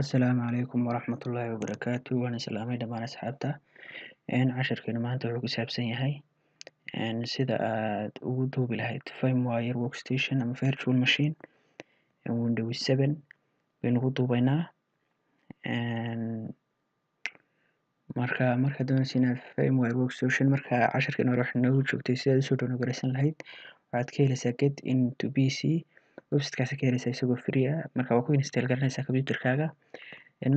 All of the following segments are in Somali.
Asalaamu calaykum waraxmatullaahi wabarakaatu. Waan islaamay dhammaan asxaabta. Casharkeena maanta wuxuu ku saabsan yahay sida aad ugu duubi lahayd firmware workstation ama virtual machine Windows 7 baynu ku duubaynaa. Markaad doonaysa inaad firmware workstation, casharkeena hore waxaa noogu joogtay sidaad usoo download lahayd. Waxaad ka helaysaa get into PC websitekaas ka helaysaa isagoo free ah. Marka waa ku install garanaysaa computerkaaga.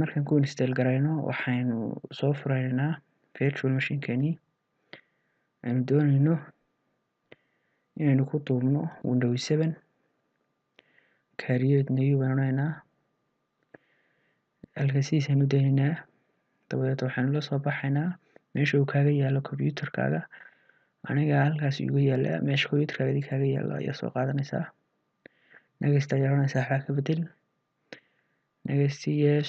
Markaan ku install garayno waxaynu soo furaynaa virtual machine keeni aynu doonayno inaynu ku duubno Windows 7. create new baan odhanaynaa, halkaasiisaan u daynaynaa. dabadeed waxaynu la soo baxaynaa meesha uu kaaga yaalo computerkaaga. aniga halkaas igu yaala meesha computerkaaga kaaga yaalo ayaa soo qaadanaysaa. next ayaa odhanaysaa waxaa ka bedel next yes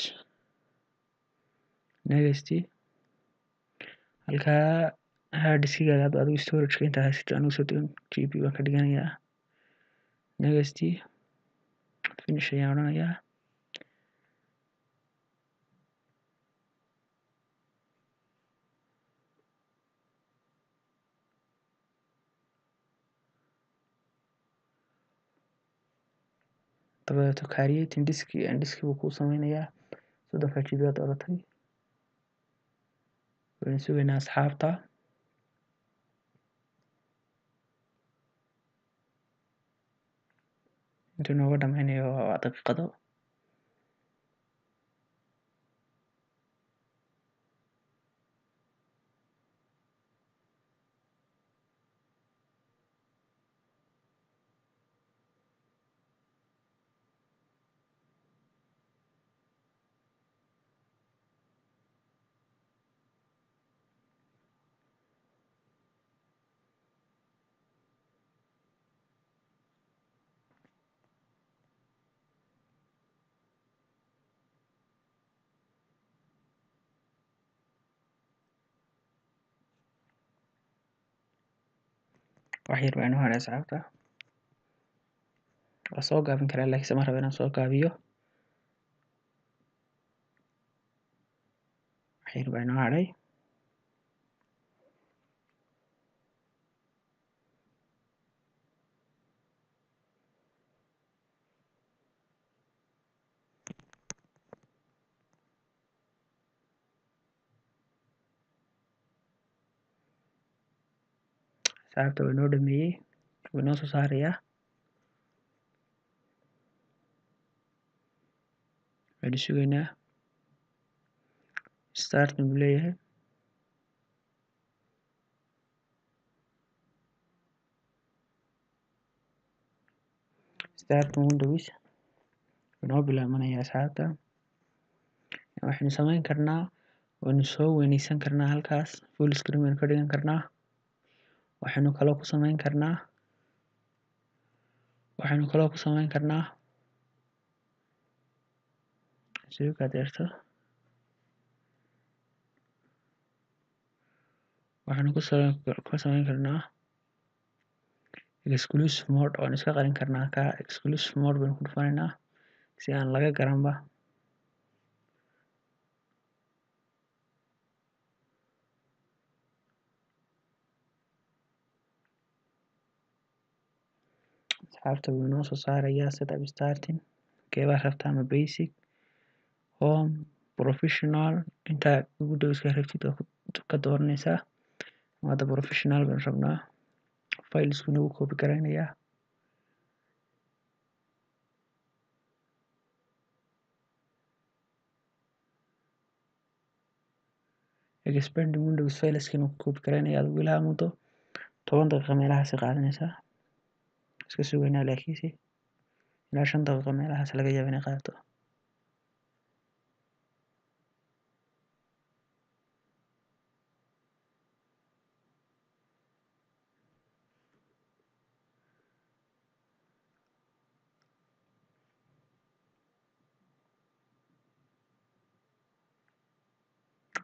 next. halkaa hard diskigaaga hadda adigu storage-ka intaa haysato anigu 30 GB baan ka dhiganayaa. next finish ayaan odhanayaa. dabadeed creating disk buu kuu sameynayaa. 3 GB aad oratay. waynu sugaynaa asxaabta. intuu nooga dhammaynayo waa daqiiqado. wax yar baa inoo hadhay asxaabta. waa soo gaabin karaa laakiinse ma rabo inaan soo gaabiyo. wax yar baa inoo hadhay. asxaabta waa inoo dhameeyey. wuu inoo soo saarayaa. waynu sugaynaa. start buu leeyahay. start Windows inoo bilaabanayaa asxaabta. waxaynu samayn karnaa waynu soo weynaysan karnaa. halkaas full screen baynu ka dhigan karnaa. waxaynu kaloo ku samayn karnaa deerto waxaynu ku samayn karnaa exclusive mode oo iska qarin karnaa. ka exclusive mode baynu ku dhufanaynaa si aan laga garanba. asxaabta wuu inoo soo saarayaa setup starting. keebaa rabtaa ama basic, home, professional. intaa ugu dhow iska rabtid oo ka dooranaysaa. hadda professional baynu rabnaa. filesku nagu copy garaynayaa. expanding Windows fileska nagu copy garaynayaa. adigu ilaa muddo 10 daqiiqo meelahaas qaadanaysaa. iska sugaynaa laakiinse ilaa 5 daqiiqo meelahaas laga yaabo inay qaadato.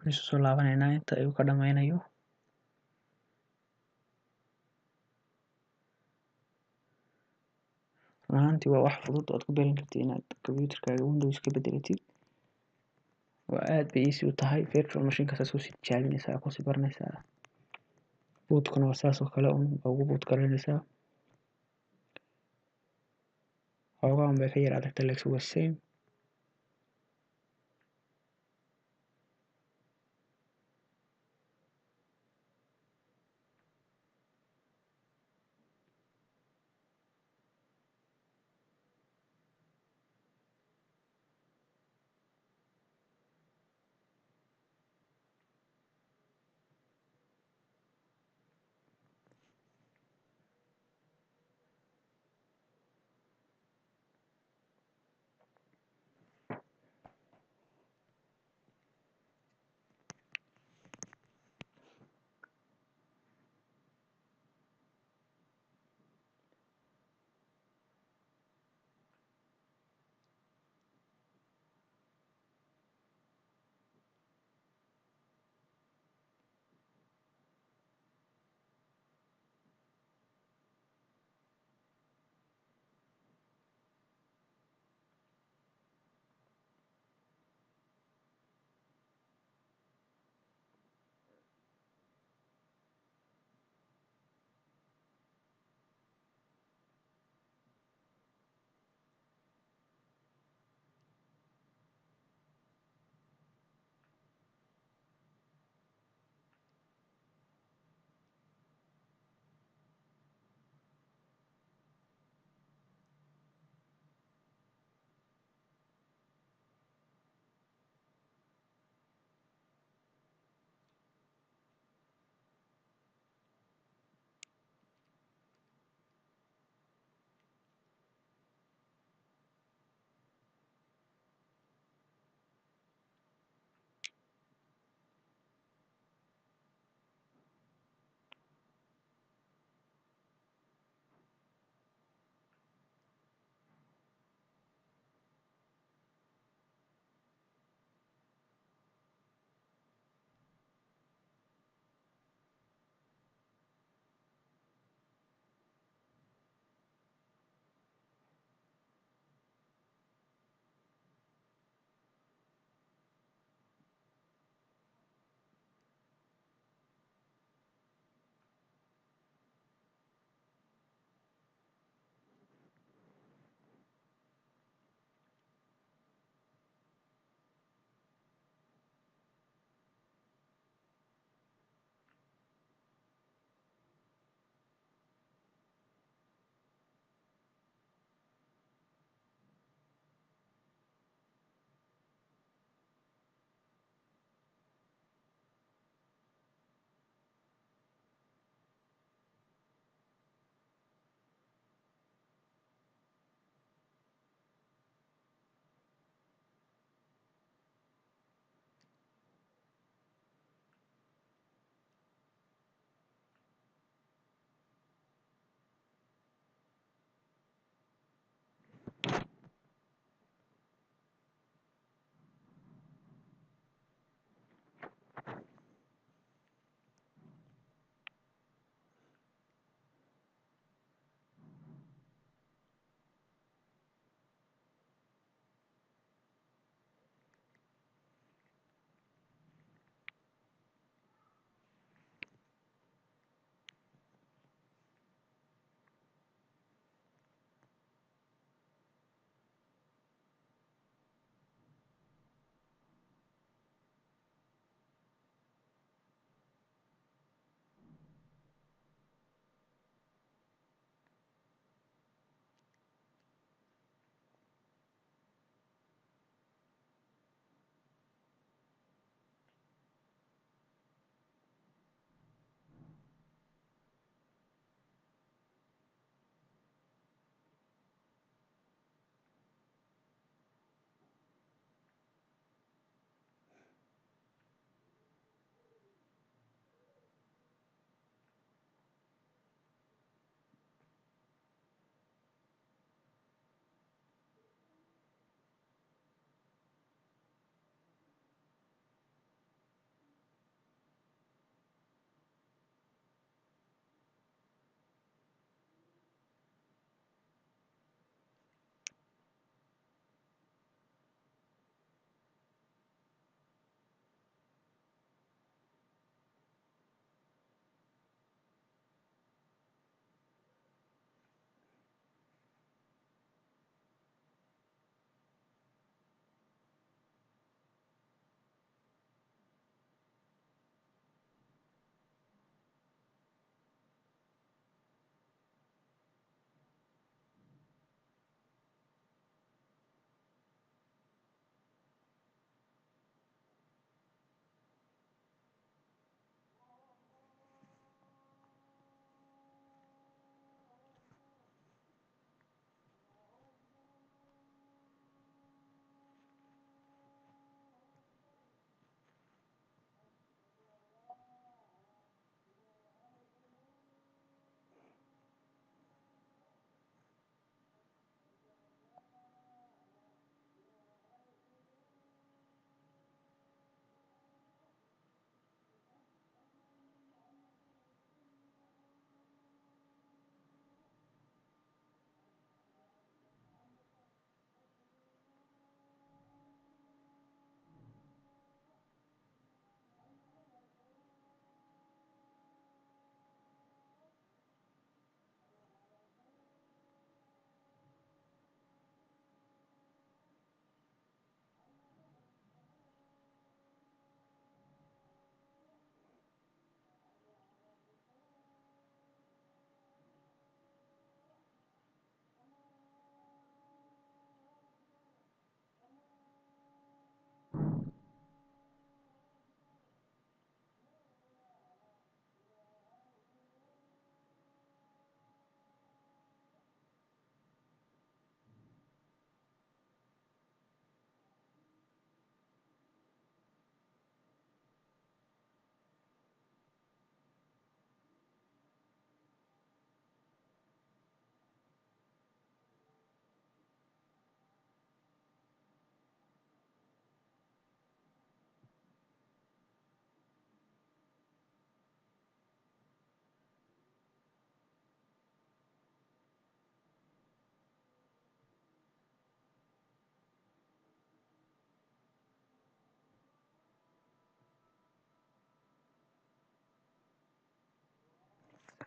isu soo laabanaynaa inta ayuu ka dhammaynayo. run ahaantii waa wax fudud oo aad ku baran kartid inaad computerkaaga Windows ka bedelatid. waa aad bay easy u tahay virtual machine-ka saas kusii tijaabinaysaa kusii baranaysaa. Boot-kuna waa saas oo kale baa ugu boot garaynaysaa. Xoogaa bay ka yar adagtahay laakiin waa same.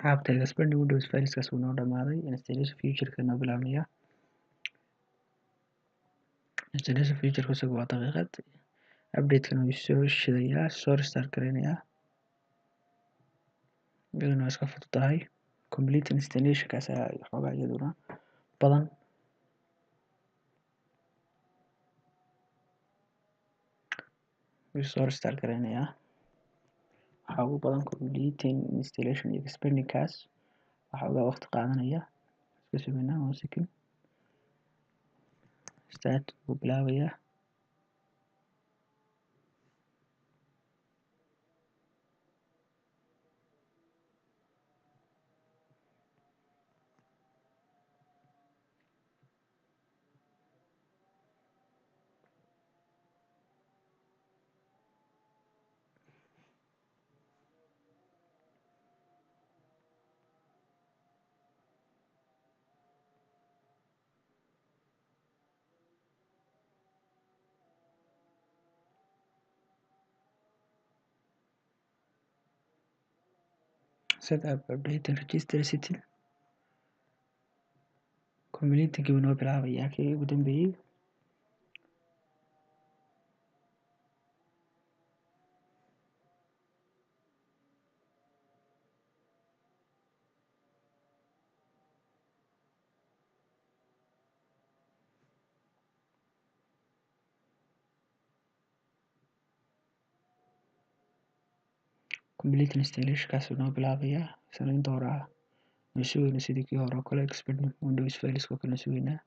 Qaabka expanding Windows fileskaas wuu noo dhamaaday. Installation feature-ka noo bilaabmaya. Installation feature-ka isagu waa daqiiqad. Update-kana wuu soo shidayaa, soo restart gareynayaa. Iyaduna waa iska fududahay. Complete installation-kaas ayaa xoogaa iyaduna badan. Wuu soo restart gareynayaa. Waxaa ugu badan completing installation iyo expanding-kaas waxaa uga waqti qaadanaya. Iska sugaynaa 1 second. Start wuu bilaabayaa. Set up update and register setting. Completing-kii wuu noo bilaabayaa kii ugu dambeeyay. Complete installation-kaas wuu noo bilaabayaa. Isla inta hore ah noo sugayna sidii kii hore oo kale expanding Windows fileska oo kale noo sugaynaa.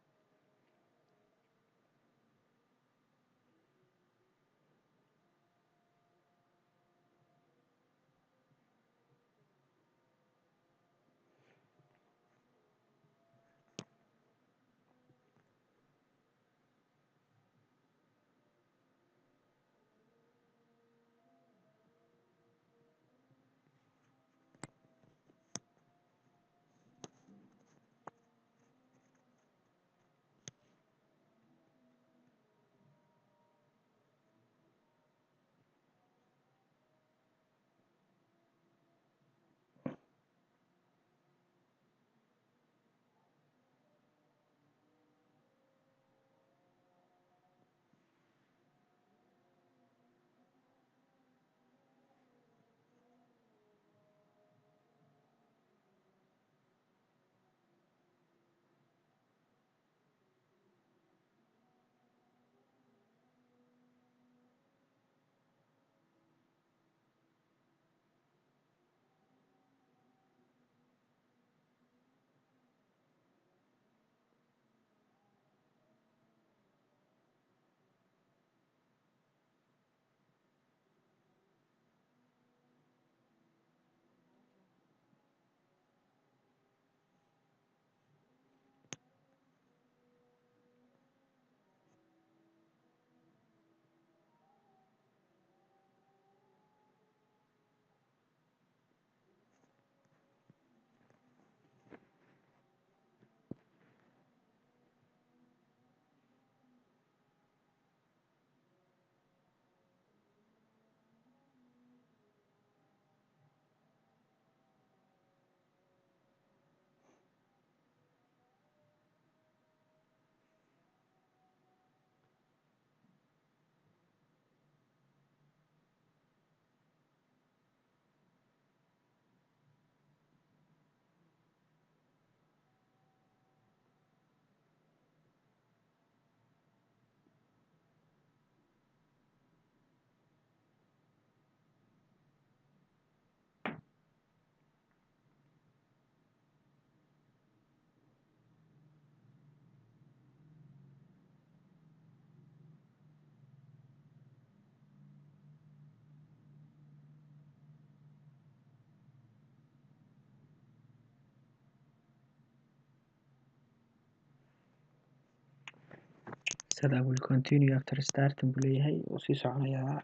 Setup will continue after starting buu leeyahay. Wuu sii soconayaa.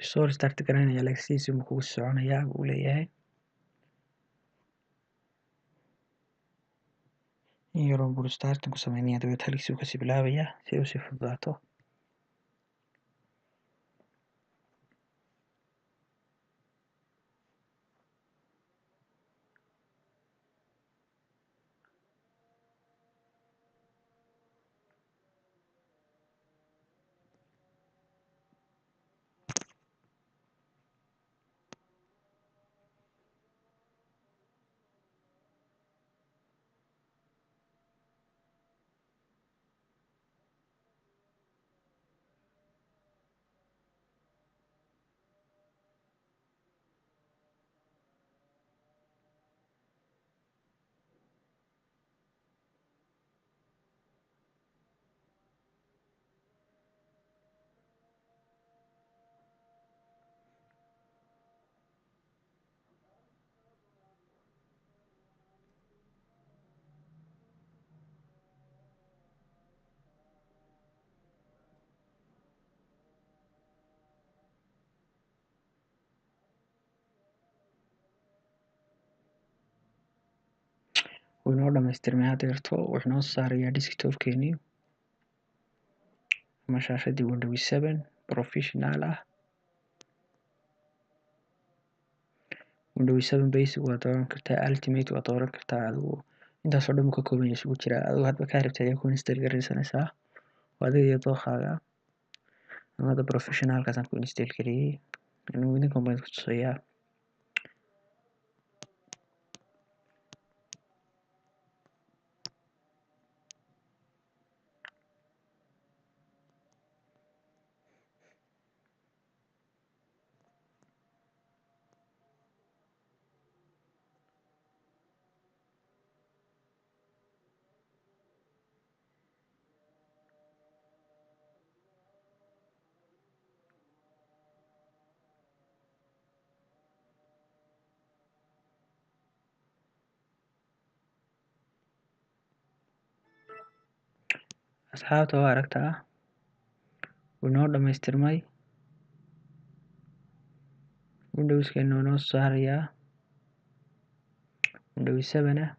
Soo restart gareynayaa lagsiisi ma kugu soconayaa buu leeyahay. In yar buu starting ku sameynaya dabeed halkiisii kasii bilaabayaa si ay usii fududaato. wuu inoo dhamaystirmay hadeerto wuxuu inoo saarayaa desktopkeenii ama shaashadii Windows 7 professional ah. Windows 7 basic waa dooran kartaa, ultimate waa dooran kartaa, adigu intaas oo dhan ka kooban yahay isugu jira. adigu hadba kaa rabtay ayaa ku install garaysanaysaa waa adiga iyo dookhaaga. anada professionalkaasaan ku install gariyey anigu idinkan baan ku tusayaa. asxaabta waa aragtaa wuu inoo dhamaystirmay. Windowskeena wuu inoo saarayaa Windows 7 ah.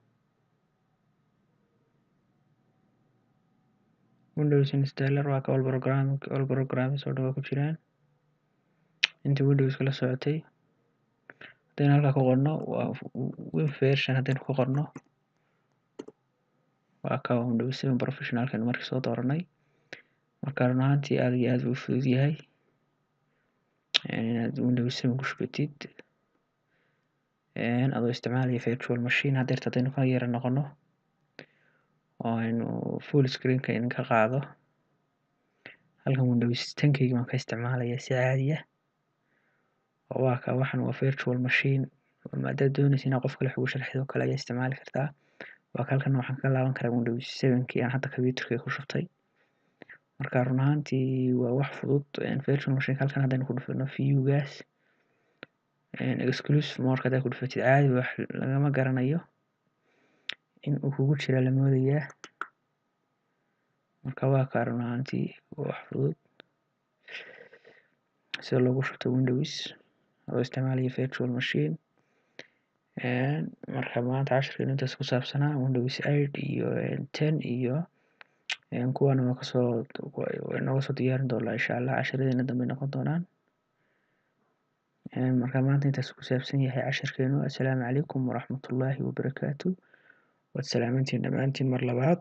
Windows installer waa ka all programs oo dhan waa ku jiraan intii Windowska la socotay. haddaynu halkaa ku qorno waa win version, haddaynu ku qorno waa ka Windows 7 professionalkan markii soo dooranay. marka run ahaantii aad iyo aad buu u fudud yahay inaad Windows 7 ku shubatid adoo isticmaalaya virtual machine. haddaynu ka yara noqono oo aynu full screen-ka idinka qaado. halkan Windows 10 baan ka isticmaalayaa si caadi ah. waa ka waxan waa virtual machine, haddaad doonaysid inaad qof kale wax ugu sharxid oo kale ayaa isticmaali kartaa. waa ka halkan waxaan ka laaban karaa Windows 7 aan hadda computerka ku shubtay. marka run ahaantii waa wax fudud. virtual machine halkan haddaynu ku dhufano viewgaas exclusive mode haddaad ku dhufatid caadi wax lagama garanayo in uu kugu jira la moodayaa. marka waa ka run ahaantii waa wax fudud sida loogu shubto Windows adoo isticmaalaya virtual machine. marka maanta casharkeenu intaas ku saabsanaa Windows 8 iyo 10 iyo kuwana waa nooga soo diyaarin doonaa insha Allah. casharadeenna dambe noqon doonaan. marka maanta intaas ku saabsan yahay casharkeenu. assalaamu calaykum waraxmatullaahi wabarakaatu. waad salaamantiin dhammaantiin mar labaad.